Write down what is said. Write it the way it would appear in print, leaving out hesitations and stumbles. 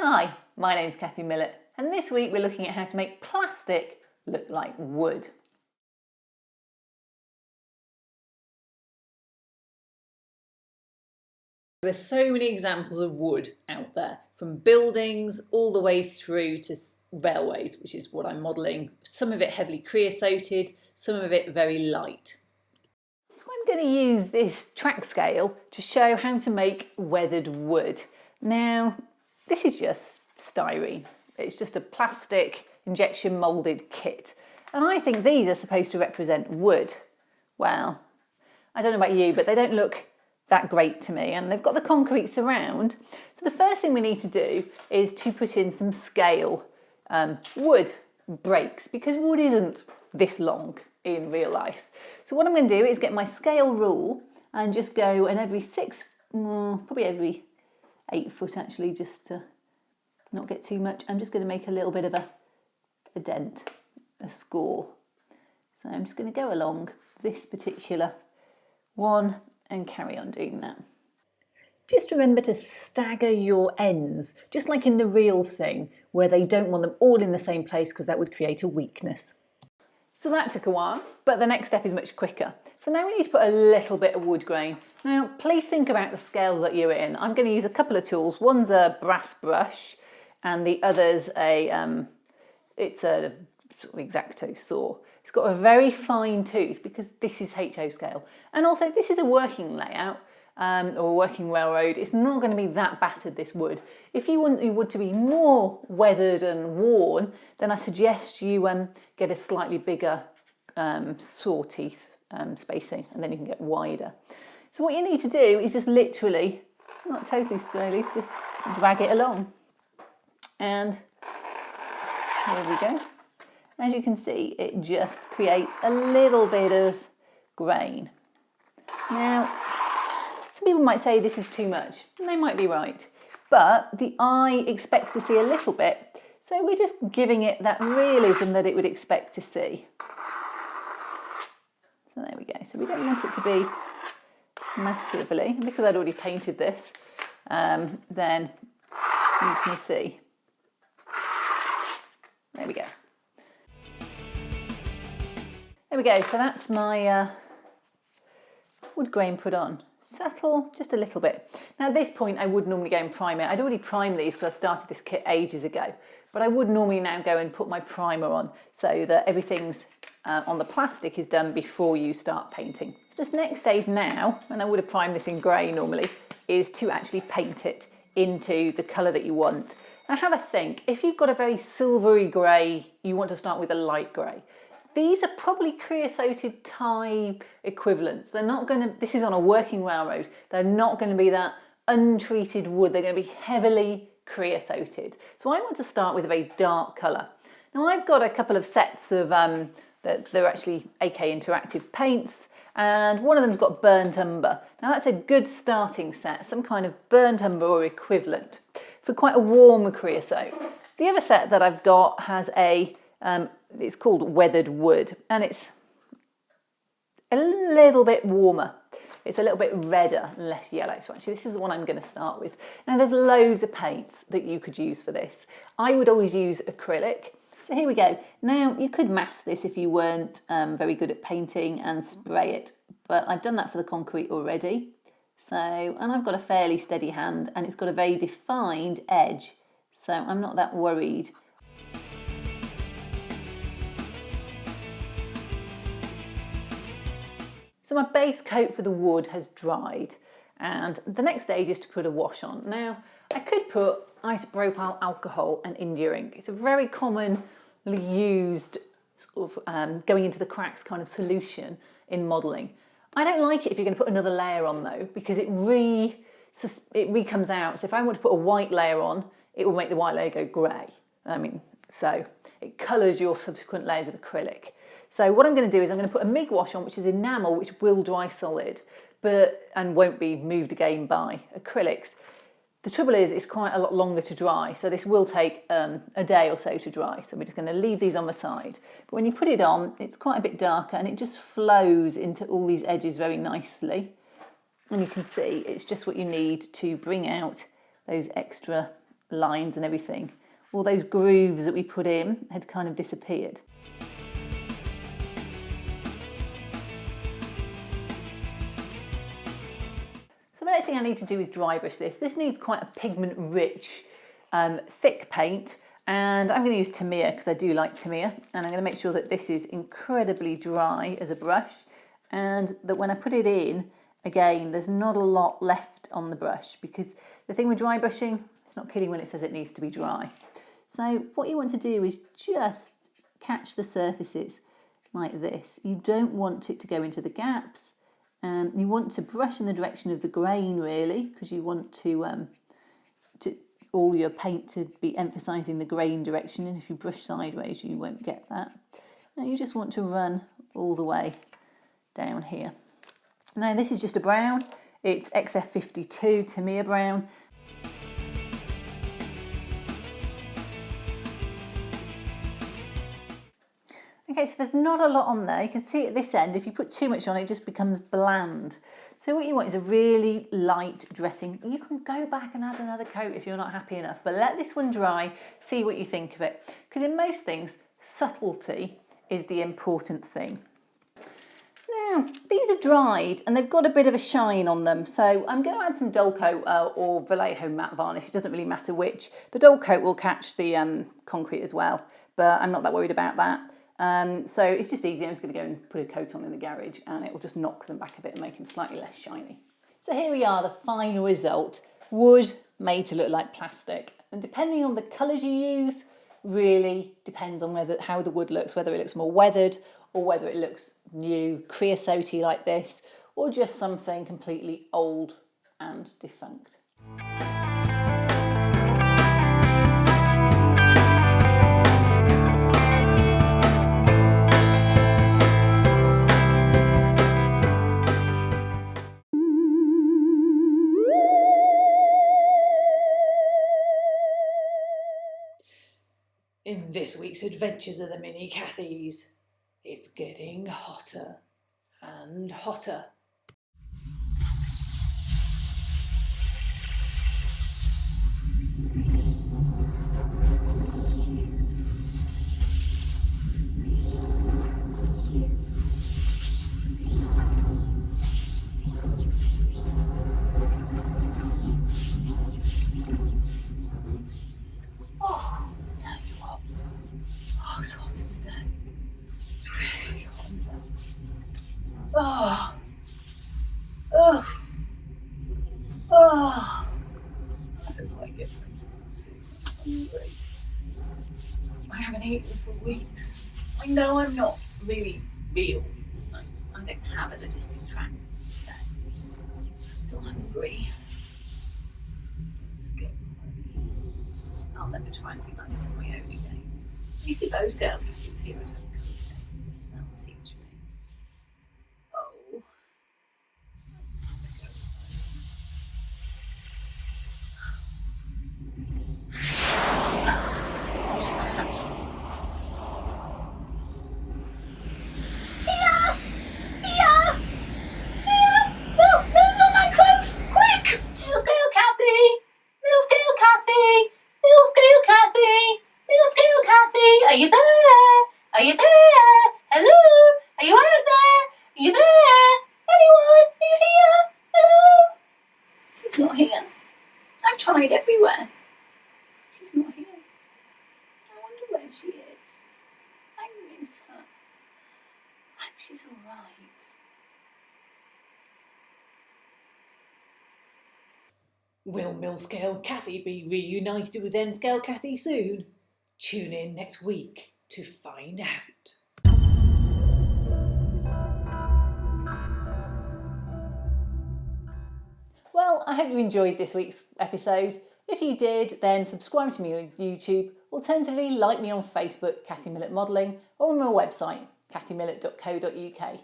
Hi, my name's Kathy Millett, and this week we're looking at how to make plastic look like wood. There are so many examples of wood out there, from buildings all the way through to railways, which is what I'm modelling. Some of it heavily creosoted, some of it very light. So I'm going to use this track scale to show how to make weathered wood. Now, this is just styrene. It's just a plastic injection moulded kit. And I think these are supposed to represent wood. Well, I don't know about you, but they don't look that great to me, and they've got the concrete surround. So the first thing we need to do is to put in some scale wood breaks, because wood isn't this long in real life. So what I'm going to do is get my scale rule and just go, and every probably every 8 foot actually, just to not get too much, I'm just going to make a little bit of a dent, a score. So I'm just going to go along this particular one and carry on doing that. Just remember to stagger your ends, just like in the real thing, where they don't want them all in the same place because that would create a weakness. So that took a while, but the next step is much quicker. So now we need to put a little bit of wood grain. Now, please think about the scale that you're in. I'm going to use a couple of tools. One's a brass brush, and the other's it's a sort of X-Acto saw. It's got a very fine tooth because this is HO scale. And also this is a working layout or a working railroad. It's not going to be that battered, this wood. If you want your wood to be more weathered and worn, then I suggest you get a slightly bigger saw teeth spacing, and then you can get wider. So what you need to do is just literally, not totally slowly, just drag it along. And here we go. As you can see, it just creates a little bit of grain. Now, some people might say this is too much, and they might be right, but the eye expects to see a little bit, so we're just giving it that realism that it would expect to see. So there we go. So we don't want it to be massively, and because I'd already painted this, then you can see. There we go. There we go, so that's my wood grain put on. Subtle, just a little bit. Now at this point I would normally go and prime it. I'd already primed these because I started this kit ages ago, but I would normally now go and put my primer on so that everything's on the plastic is done before you start painting. So this next stage now, and I would have primed this in grey normally, is to actually paint it into the colour that you want. Now have a think, if you've got a very silvery grey, you want to start with a light grey. These are probably creosoted type equivalents. They're not going to, this is on a working railroad, they're not going to be that untreated wood, they're going to be heavily creosoted. So I want to start with a very dark colour. Now I've got a couple of sets of, they're actually AK Interactive paints, and one of them's got burnt umber. Now that's a good starting set, some kind of burnt umber or equivalent for quite a warm creosote. The other set that I've got has it's called weathered wood, and it's a little bit warmer. It's a little bit redder, less yellow. So actually this is the one I'm going to start with. Now there's loads of paints that you could use for this. I would always use acrylic. So here we go. Now you could mask this if you weren't very good at painting and spray it, but I've done that for the concrete already. So, and I've got a fairly steady hand, and it's got a very defined edge. So I'm not that worried. So my base coat for the wood has dried, and the next stage is to put a wash on. Now, I could put isopropyl alcohol and India ink. It's a very commonly used sort of going into the cracks kind of solution in modelling. I don't like it if you're going to put another layer on though, because it re-comes out. So if I want to put a white layer on, it will make the white layer go grey. So it colours your subsequent layers of acrylic. So what I'm going to do is I'm going to put a Mig wash on, which is enamel, which will dry solid, and won't be moved again by acrylics. The trouble is it's quite a lot longer to dry, so this will take a day or so to dry. So we're just going to leave these on the side. But when you put it on, it's quite a bit darker, and it just flows into all these edges very nicely. And you can see it's just what you need to bring out those extra lines and everything, all those grooves that we put in had kind of disappeared. So the next thing I need to do is dry brush this. This needs quite a pigment rich, thick paint, and I'm going to use Tamiya because I do like Tamiya, and I'm going to make sure that this is incredibly dry as a brush, and that when I put it in, again, there's not a lot left on the brush, because the thing with dry brushing, it's not kidding when it says it needs to be dry. So what you want to do is just catch the surfaces like this. You don't want it to go into the gaps. You want to brush in the direction of the grain, really, because you want to all your paint to be emphasising the grain direction, and if you brush sideways you won't get that. And you just want to run all the way down here. Now this is just a brown, it's XF52 Tamiya brown. Okay, so there's not a lot on there. You can see at this end, if you put too much on, it just becomes bland. So what you want is a really light dressing. You can go back and add another coat if you're not happy enough, but let this one dry, see what you think of it. Because in most things, subtlety is the important thing. Now, these are dried and they've got a bit of a shine on them, so I'm going to add some dull coat or Vallejo matte varnish. It doesn't really matter which. The dull coat will catch the concrete as well, but I'm not that worried about that. So it's just easy. I'm just going to go and put a coat on in the garage, and it will just knock them back a bit and make them slightly less shiny. So here we are, the final result. Wood made to look like plastic, and depending on the colours you use, really depends on how the wood looks, whether it looks more weathered or whether it looks new, creosote-y like this, or just something completely old and defunct. In this week's Adventures of the Mini Cathys, it's getting hotter and hotter. Oh, oh, oh. I don't like it. I'm hungry. I haven't eaten for weeks. I know I'm not really real. I don't have a logistic track, so I'm still hungry. I'll never try and think like this on my own again. At least if those girls was here at home. Are you there? Are you there? Hello? Are you out there? Are you there? Anyone? Are you here? Hello? She's not here. I've tried everywhere. She's not here. I wonder where she is. I miss her. I hope she's all right. Will Mill-Scale Cathy be reunited with N-Scale Cathy soon? Tune in next week to find out. Well, I hope you enjoyed this week's episode. If you did, then subscribe to me on YouTube. Alternatively, like me on Facebook, Cathy Millett Modelling, or on my website, cathymillett.co.uk.